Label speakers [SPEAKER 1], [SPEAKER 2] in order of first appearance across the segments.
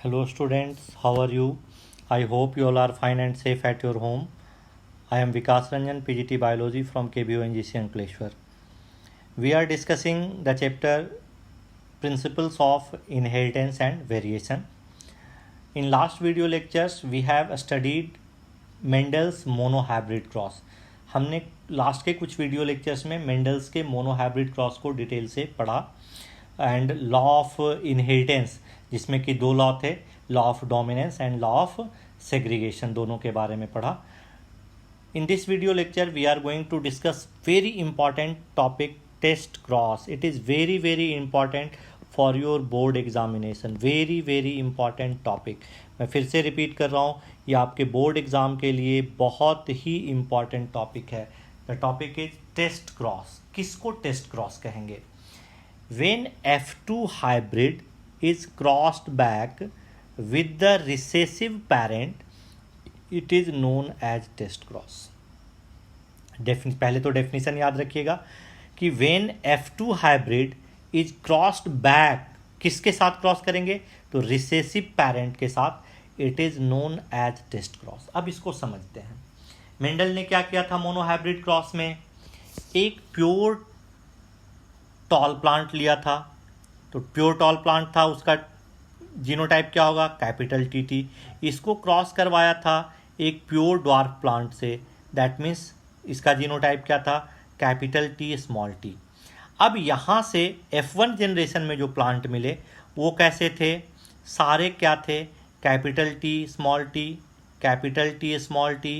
[SPEAKER 1] Hello students, how are you? I hope you all are fine and safe at your home. I am Vikas Ranjan, PGT Biology from KBO NGC Ankleshwar. We are discussing the chapter Principles of Inheritance and Variation. In last video lectures, we have studied Mendel's monohybrid cross. हमने last के कुछ video lectures में Mendel's के monohybrid cross को detail से पढ़ा and law of inheritance, जिसमें कि दो लॉ थे, law of dominance and law of segregation, दोनों के बारे में पढ़ा. In this video lecture we are going to discuss very important topic, test cross. It is very important for your board examination. very important topic. मैं फिर से repeat कर रहा हूँ, ये आपके बोर्ड एग्ज़ाम के लिए बहुत ही इम्पॉर्टेंट टॉपिक है. The topic is test cross. किसको टेस्ट क्रॉस कहेंगे? When F2 hybrid is crossed back with the recessive parent, it is known as test cross. पहले तो डेफिनेशन याद रखिएगा कि when F2 hybrid is crossed back, किसके साथ क्रॉस करेंगे? तो रिसेसिव पैरेंट के साथ. It is known as test cross. अब इसको समझते हैं. मेंडल ने क्या किया था मोनोहाइब्रिड क्रॉस में? एक प्योर टॉल प्लांट लिया था. तो प्योर टॉल प्लांट था, उसका जीनोटाइप क्या होगा? Capital T. इसको क्रॉस करवाया था एक प्योर ड्वार्फ प्लांट से. दैट मीन्स इसका जीनोटाइप क्या था? Capital T small T. अब यहाँ से F1 जनरेशन में जो प्लांट मिले वो कैसे थे? सारे क्या थे? Capital T small T, capital T small T,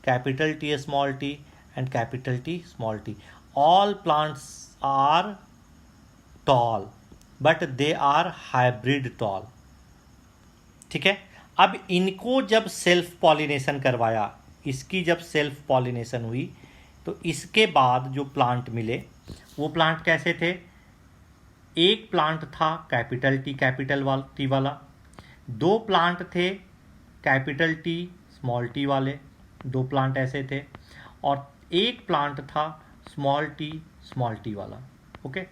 [SPEAKER 1] capital T small T and capital T small T. All plants are tall but they are hybrid tall. ठीक है. अब इनको जब सेल्फ पॉलिनेशन करवाया, इसकी जब सेल्फ पॉलिनेशन हुई, तो इसके बाद जो प्लांट मिले वो प्लांट कैसे थे? एक प्लांट था कैपिटल टी वाला, दो प्लांट थे कैपिटल टी स्मॉल टी वाले, दो प्लांट ऐसे थे, और एक प्लांट था स्मॉल टी वाला. ओके.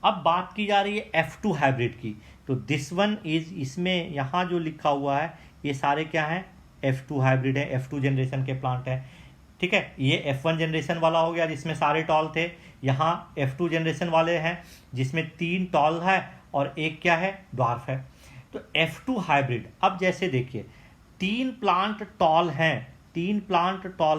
[SPEAKER 1] अब बात की जा रही है F2 हाइब्रिड की. तो दिस वन इज, इसमें यहाँ जो लिखा हुआ है ये सारे क्या हैं? F2 हाइब्रिड है, F2 जनरेशन के प्लांट हैं. ठीक है. ये F1 जनरेशन वाला हो गया जिसमें सारे टॉल थे. यहाँ F2 जनरेशन वाले हैं जिसमें 3 टॉल है और एक क्या है? ड्वार्फ है. तो F2 हाइब्रिड. अब जैसे देखिए, 3 प्लांट टॉल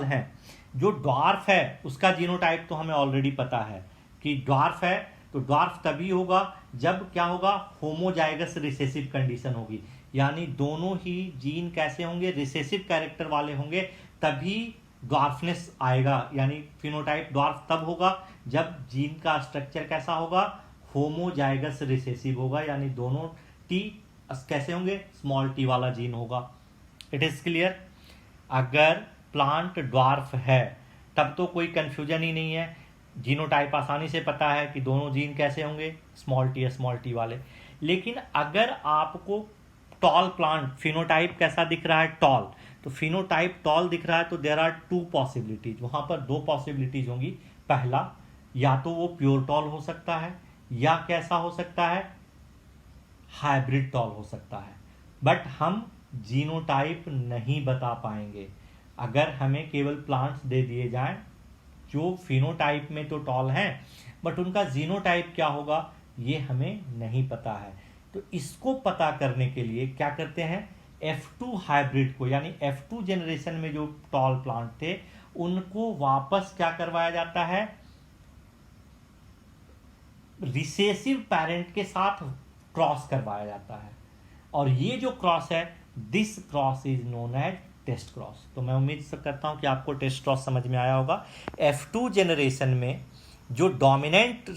[SPEAKER 1] हैं. जो ड्वार्फ है उसका जीनोटाइप तो हमें ऑलरेडी पता है कि ड्वार्फ है. तो ड्वार्फ तभी होगा जब क्या होगा? होमोजाइगस रिसेसिव कंडीशन होगी. यानी दोनों ही जीन कैसे होंगे? रिसेसिव कैरेक्टर वाले होंगे, तभी ड्वार्फनेस आएगा. यानी फिनोटाइप ड्वार्फ तब होगा जब जीन का स्ट्रक्चर कैसा होगा? होमोजाइगस रिसेसिव होगा. यानी दोनों टी कैसे होंगे? स्मॉल टी वाला जीन होगा. It is clear. अगर प्लांट ड्वार्फ है तब तो कोई कंफ्यूजन ही नहीं है. जीनोटाइप आसानी से पता है कि दोनों जीन कैसे होंगे? स्मॉल टी वाले. लेकिन अगर आपको टॉल प्लांट फिनोटाइप कैसा दिख रहा है? टॉल. तो फिनोटाइप टॉल दिख रहा है तो देयर आर 2 पॉसिबिलिटीज. वहां पर 2 पॉसिबिलिटीज होंगी. पहला, या तो वो प्योर टॉल हो सकता है, या कैसा हो सकता है? हाइब्रिड टॉल हो सकता है. बट हम जीनोटाइप नहीं बता पाएंगे अगर हमें केवल प्लांट्स दे दिए जाएं जो फिनोटाइप में तो टॉल हैं बट उनका जीनोटाइप क्या होगा ये हमें नहीं पता है. तो इसको पता करने के लिए क्या करते हैं? F2 हाइब्रिड को, यानी F2 जनरेशन में जो टॉल प्लांट थे उनको वापस क्या करवाया जाता है? रिसेसिव पैरेंट के साथ क्रॉस करवाया जाता है. और ये जो क्रॉस है, this cross is known as test cross. तो मैं उम्मीद करता हूं कि आपको टेस्ट क्रॉस समझ में आया होगा. F2 जनरेशन में जो डोमिनेंट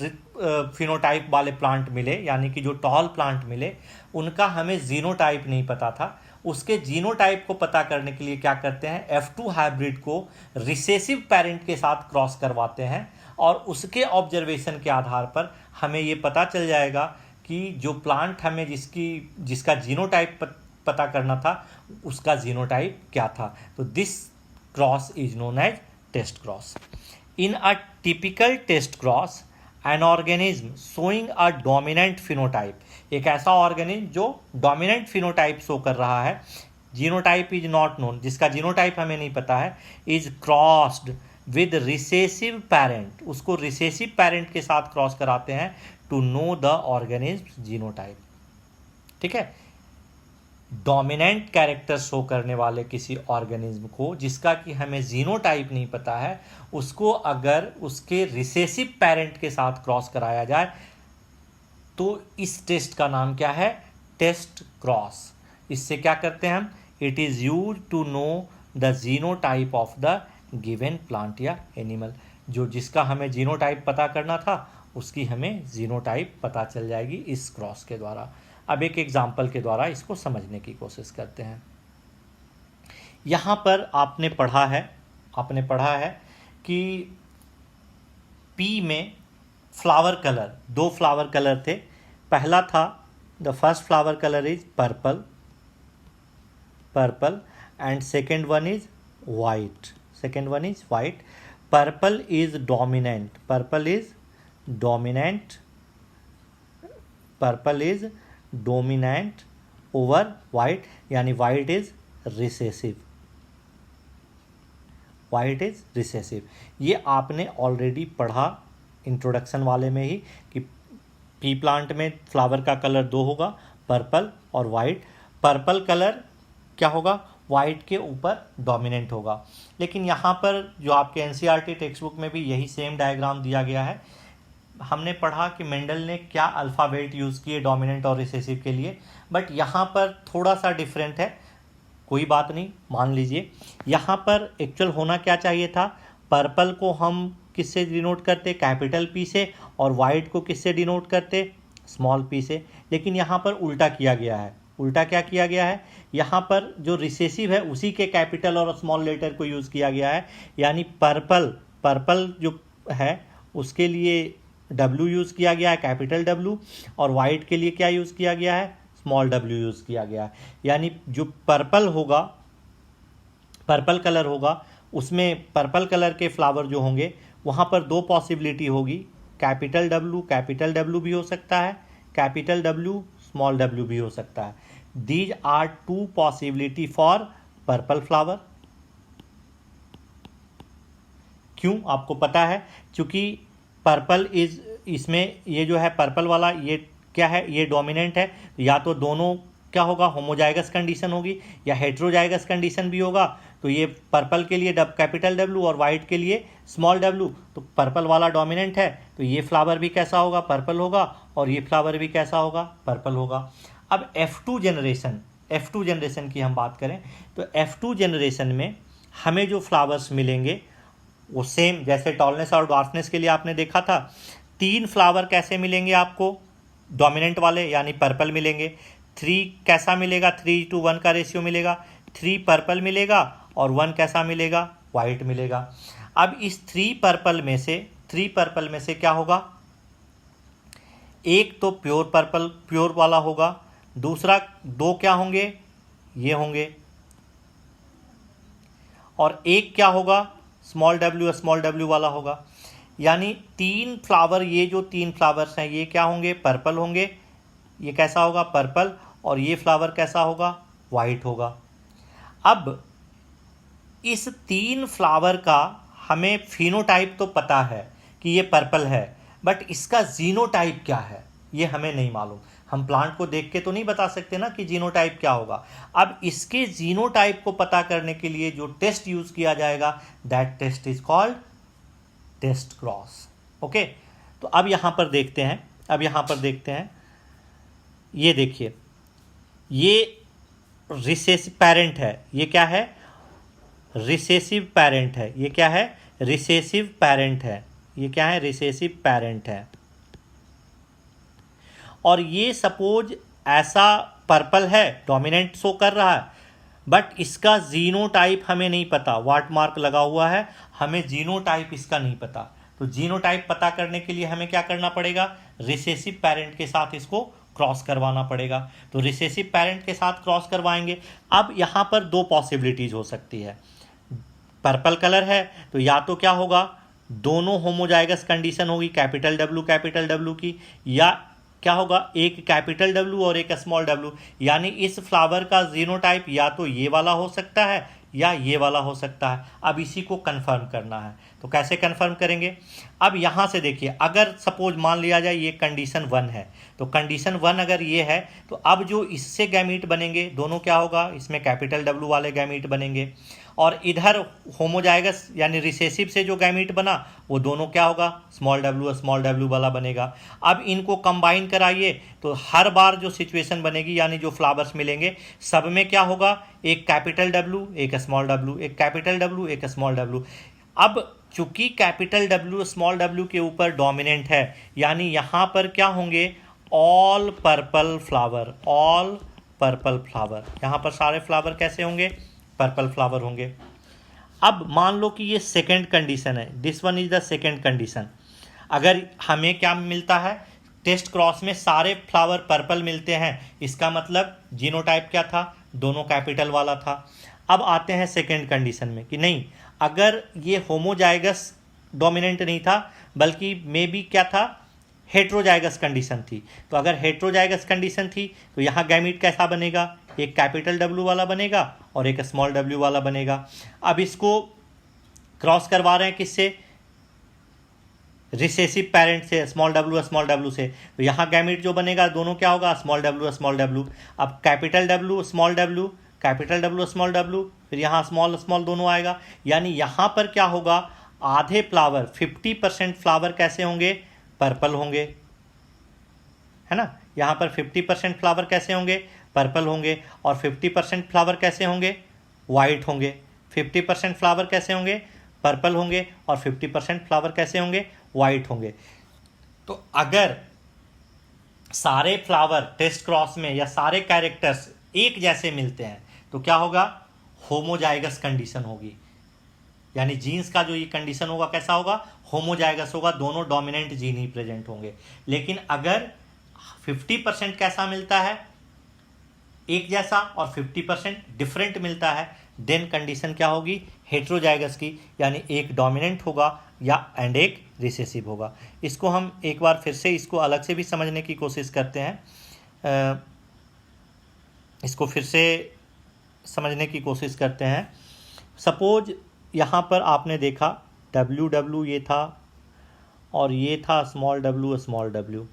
[SPEAKER 1] फिनोटाइप वाले प्लांट मिले, यानी कि जो टॉल प्लांट मिले, उनका हमें जीनोटाइप नहीं पता था. उसके जीनोटाइप को पता करने के लिए क्या करते हैं? F2 हाइब्रिड को रिसेसिव पैरेंट के साथ क्रॉस करवाते हैं और उसके ऑब्जर्वेशन के आधार पर हमें ये पता चल जाएगा कि जो प्लांट हमें जिसका जीनोटाइप पता करना था उसका जीनोटाइप क्या था. तो this cross is known as test cross. In a typical test cross, an organism showing a dominant phenotype, एक ऐसा ऑर्गेनिज्म जो डोमिनेंट फिनोटाइप शो कर रहा है, जीनोटाइप इज नॉट नोन, जिसका जीनोटाइप हमें नहीं पता है, is crossed with recessive parent, उसको रिसेसिव पैरेंट के साथ क्रॉस कराते हैं to know the organism genotype. ठीक है, डोमिनेंट कैरेक्टर शो करने वाले किसी ऑर्गेनिज्म को जिसका कि हमें जीनोटाइप नहीं पता है, उसको अगर उसके रिसेसिव पैरेंट के साथ क्रॉस कराया जाए तो इस टेस्ट का नाम क्या है? Test cross. इससे क्या करते हैं हम? It is use to know the genotype of the given plant या एनिमल। जो जिसका हमें जीनोटाइप पता करना था उसकी हमें जीनोटाइप पता चल जाएगी इस क्रॉस के द्वारा। अब एक एग्जाम्पल के द्वारा इसको समझने की कोशिश करते हैं। यहाँ पर आपने पढ़ा है कि पी में फ्लावर कलर, दो फ्लावर कलर थे। पहला था the first flower colour is purple and second one is white. Purple is dominant over white, यानी वाइट इज रिसेसिव। ये आपने ऑलरेडी पढ़ा इंट्रोडक्शन वाले में ही कि पी प्लांट में फ्लावर का कलर दो होगा, पर्पल और वाइट। पर्पल कलर क्या होगा? वाइट के ऊपर डोमिनेंट होगा। लेकिन यहाँ पर जो आपके एनसीईआरटी टेक्स्ट बुक में भी यही सेम डायग्राम दिया गया है। हमने पढ़ा कि मेंडल ने क्या अल्फ़ाबेट यूज़ किए डोमिनेंट और रिसेसिव के लिए, बट यहाँ पर थोड़ा सा डिफरेंट है। कोई बात नहीं, मान लीजिए यहाँ पर एक्चुअल होना क्या चाहिए था? पर्पल को हम किससे डिनोट करते? कैपिटल पी से, और वाइट को किससे डिनोट करते? स्मॉल पी से। लेकिन यहाँ पर उल्टा किया गया है। उल्टा क्या किया गया है? यहाँ पर जो रिसेसिव है उसी के कैपिटल और स्मॉल लेटर को यूज़ किया गया है। यानी पर्पल जो है उसके लिए W यूज़ किया गया है, कैपिटल W, और वाइट के लिए क्या यूज़ किया गया है? स्मॉल w यूज़ किया गया है। यानी जो पर्पल कलर होगा उसमें पर्पल कलर के फ्लावर जो होंगे वहाँ पर दो पॉसिबिलिटी होगी। कैपिटल W भी हो सकता है, कैपिटल W स्मॉल w भी हो सकता है। These are two possibility for purple flower. क्यों? आपको पता है, क्योंकि पर्पल इज, इसमें ये जो है पर्पल वाला ये क्या है? ये डोमिनेंट है। या तो दोनों क्या होगा? होमोजाइगस कंडीशन होगी, या हेट्रोजाइगस कंडीशन भी होगा। तो ये पर्पल के लिए कैपिटल W और वाइट के लिए स्मॉल w। तो पर्पल वाला डोमिनेंट है तो ये फ्लावर भी कैसा होगा? पर्पल होगा, और ये फ्लावर भी कैसा होगा? पर्पल होगा। अब F2 जनरेशन की हम बात करें तो F2 जनरेशन में हमें जो फ्लावर्स मिलेंगे वो सेम जैसे टॉलनेस और ड्वार्फनेस के लिए आपने देखा था। 3 फ्लावर कैसे मिलेंगे आपको? डोमिनेंट वाले, यानी पर्पल मिलेंगे। 3 कैसा मिलेगा? 3:1 का रेशियो मिलेगा। 3 पर्पल मिलेगा और 1 कैसा मिलेगा? वाइट मिलेगा। अब इस 3 पर्पल में से क्या होगा? एक तो प्योर वाला होगा, दूसरा 2 क्या होंगे? ये होंगे, और एक क्या होगा? स्मॉल w वाला होगा। यानी 3 फ्लावर, ये जो 3 फ्लावर्स हैं ये क्या होंगे? पर्पल होंगे। ये कैसा होगा? पर्पल। और ये फ्लावर कैसा होगा? वाइट होगा। अब इस 3 फ्लावर का हमें फिनोटाइप तो पता है कि ये पर्पल है, बट इसका जीनोटाइप क्या है ये हमें नहीं मालूम। हम प्लांट को देख के तो नहीं बता सकते ना कि जीनोटाइप क्या होगा। अब इसके जीनोटाइप को पता करने के लिए जो टेस्ट यूज किया जाएगा, that test is called test cross. Okay, तो अब यहां पर देखते हैं, ये देखिए, ये रिसेसिव पैरेंट है। ये क्या है? रिसेसिव पैरेंट है। ये क्या है? रिसेसिव पैरेंट है। ये क्या है? रिसेसिव पैरेंट है। और ये सपोज ऐसा पर्पल है, डोमिनेंट शो कर रहा है, बट इसका जीनोटाइप हमें नहीं पता। वाट मार्क लगा हुआ है, हमें जीनोटाइप इसका नहीं पता। तो जीनोटाइप पता करने के लिए हमें क्या करना पड़ेगा? रिसेसिव पैरेंट के साथ इसको क्रॉस करवाना पड़ेगा। तो रिसेसिव पैरेंट के साथ क्रॉस करवाएंगे। अब यहाँ पर 2 पॉसिबिलिटीज हो सकती है। पर्पल कलर है तो या तो क्या होगा? दोनों होमोजाइगस कंडीशन होगी, कैपिटल W की, या क्या होगा, एक कैपिटल डब्ल्यू और एक स्मॉल डब्ल्यू, यानी इस फ्लावर का जीनोटाइप या तो ये वाला हो सकता है या ये वाला हो सकता है। अब इसी को कंफर्म करना है, तो कैसे कंफर्म करेंगे? अब यहाँ से देखिए, अगर सपोज मान लिया जाए ये कंडीशन 1 है, तो कंडीशन 1 अगर ये है तो अब जो इससे गैमीट बनेंगे दोनों क्या होगा, इसमें कैपिटल डब्ल्यू वाले गैमीट बनेंगे, और इधर होमोजाइगस यानी रिसेसिव से जो गैमीट बना वो दोनों क्या होगा, स्मॉल डब्ल्यू वाला बनेगा। अब इनको कंबाइन कराइए तो हर बार जो सिचुएशन बनेगी यानी जो फ्लावर्स मिलेंगे सब में क्या होगा, एक कैपिटल डब्ल्यू एक स्मॉल डब्ल्यू, एक कैपिटल डब्ल्यू एक स्मॉल डब्ल्यू। अब चूंकि कैपिटल डब्ल्यू स्मॉल डब्ल्यू के ऊपर डोमिनेंट है, यानी यहाँ पर क्या होंगे, all purple flower, all purple flower, यहाँ पर सारे फ्लावर कैसे होंगे, पर्पल फ्लावर होंगे। अब मान लो कि ये सेकंड कंडीशन है, this one is the second condition. अगर हमें क्या मिलता है, टेस्ट क्रॉस में सारे फ्लावर पर्पल मिलते हैं, इसका मतलब जीनोटाइप क्या था, दोनों कैपिटल वाला था। अब आते हैं सेकंड कंडीशन में कि नहीं, अगर ये होमोजाइगस डोमिनेंट नहीं था बल्कि मे बी क्या था, हेट्रोजाइगस कंडीशन थी। तो अगर हेट्रोजाइगस कंडीशन थी तो यहाँ गैमीट कैसा बनेगा, एक कैपिटल डब्ल्यू वाला बनेगा और एक स्मॉल डब्ल्यू वाला बनेगा। अब इसको क्रॉस करवा रहे हैं किससे, रिसेसिव पेरेंट से, स्मॉल डब्ल्यू से, तो यहाँ गैमीट जो बनेगा दोनों क्या होगा, स्मॉल डब्ल्यू। अब capital W small W, capital W small W, फिर यहाँ स्मॉल दोनों आएगा, यानी यहाँ पर क्या होगा, आधे फ्लावर 50% फ्लावर कैसे होंगे, पर्पल होंगे, है ना। यहाँ पर 50% फ्लावर कैसे होंगे, पर्पल होंगे, और 50% फ्लावर कैसे होंगे, वाइट होंगे। 50% फ्लावर कैसे होंगे, पर्पल होंगे, और 50% फ्लावर कैसे होंगे, वाइट होंगे। तो अगर सारे फ्लावर टेस्ट क्रॉस में या सारे कैरेक्टर्स एक जैसे मिलते हैं तो क्या होगा, होमोजाइगस कंडीशन होगी, यानी जीन्स का जो ये कंडीशन होगा कैसा होगा, होमोजाइगस होगा, दोनों डोमिनेंट जीन ही प्रेजेंट होंगे। लेकिन अगर 50% कैसा मिलता है, एक जैसा, और 50% डिफरेंट मिलता है, देन कंडीशन क्या होगी, हेट्रोजाइगस की, यानी एक डोमिनेंट होगा या एंड एक रिसेसिव होगा। इसको हम एक बार फिर से इसको अलग से भी समझने की कोशिश करते हैं, इसको फिर से समझने की कोशिश करते हैं। सपोज यहाँ पर आपने देखा डब्ल्यू ये था और ये था स्मॉल डब्ल्यू,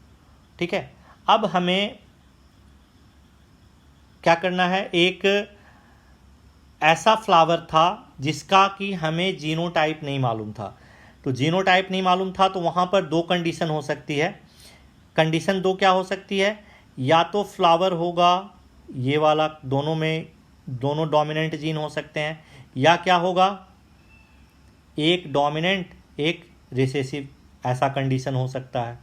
[SPEAKER 1] ठीक है। अब हमें क्या करना है, एक ऐसा फ्लावर था जिसका कि हमें जीनोटाइप नहीं मालूम था। तो जीनोटाइप नहीं मालूम था तो वहाँ पर दो कंडीशन हो सकती है। कंडीशन दो क्या हो सकती है, या तो फ्लावर होगा ये वाला, दोनों में दोनों डोमिनेंट जीन हो सकते हैं, या क्या होगा, एक डोमिनेंट एक रिसेसिव, ऐसा कंडीशन हो सकता है,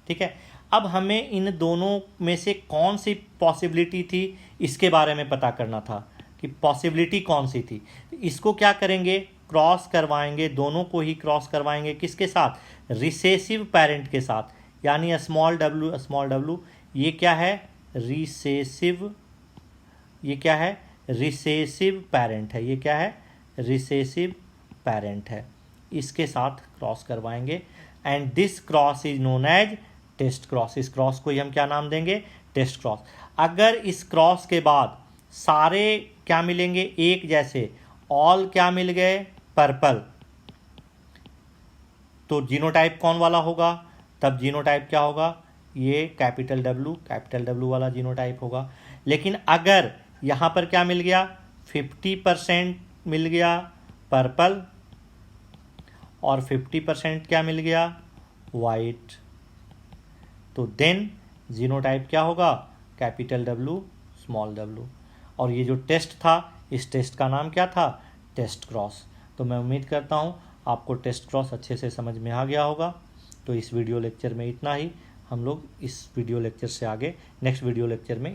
[SPEAKER 1] ठीक है। अब हमें इन दोनों में से कौन सी पॉसिबिलिटी थी इसके बारे में पता करना था कि पॉसिबिलिटी कौन सी थी। इसको क्या करेंगे, क्रॉस करवाएंगे, दोनों को ही क्रॉस करवाएंगे किसके साथ, रिसेसिव पेरेंट के साथ, यानी स्मॉल डब्ल्यू, ये क्या है, रिसेसिव, ये क्या है, रिसेसिव पेरेंट है, ये क्या है, रिसेसिव पेरेंट है, इसके साथ क्रॉस करवाएंगे। And this cross is known as test cross. इस क्रॉस को ही हम क्या नाम देंगे, टेस्ट क्रॉस। अगर इस क्रॉस के बाद सारे क्या मिलेंगे, एक जैसे, ऑल क्या मिल गए, पर्पल, तो जीनोटाइप कौन वाला होगा, तब जीनोटाइप क्या होगा, ये कैपिटल डब्ल्यू वाला जीनोटाइप होगा। लेकिन अगर यहाँ पर क्या मिल गया, 50% मिल गया पर्पल और 50% क्या मिल गया, वाइट, तो देन जीनोटाइप क्या होगा, कैपिटल डब्ल्यू स्मॉल डब्ल्यू। और ये जो टेस्ट था, इस टेस्ट का नाम क्या था, टेस्ट क्रॉस। तो मैं उम्मीद करता हूँ आपको टेस्ट क्रॉस अच्छे से समझ में आ गया होगा। तो इस वीडियो लेक्चर में इतना ही, हम लोग इस वीडियो लेक्चर से आगे नेक्स्ट वीडियो लेक्चर में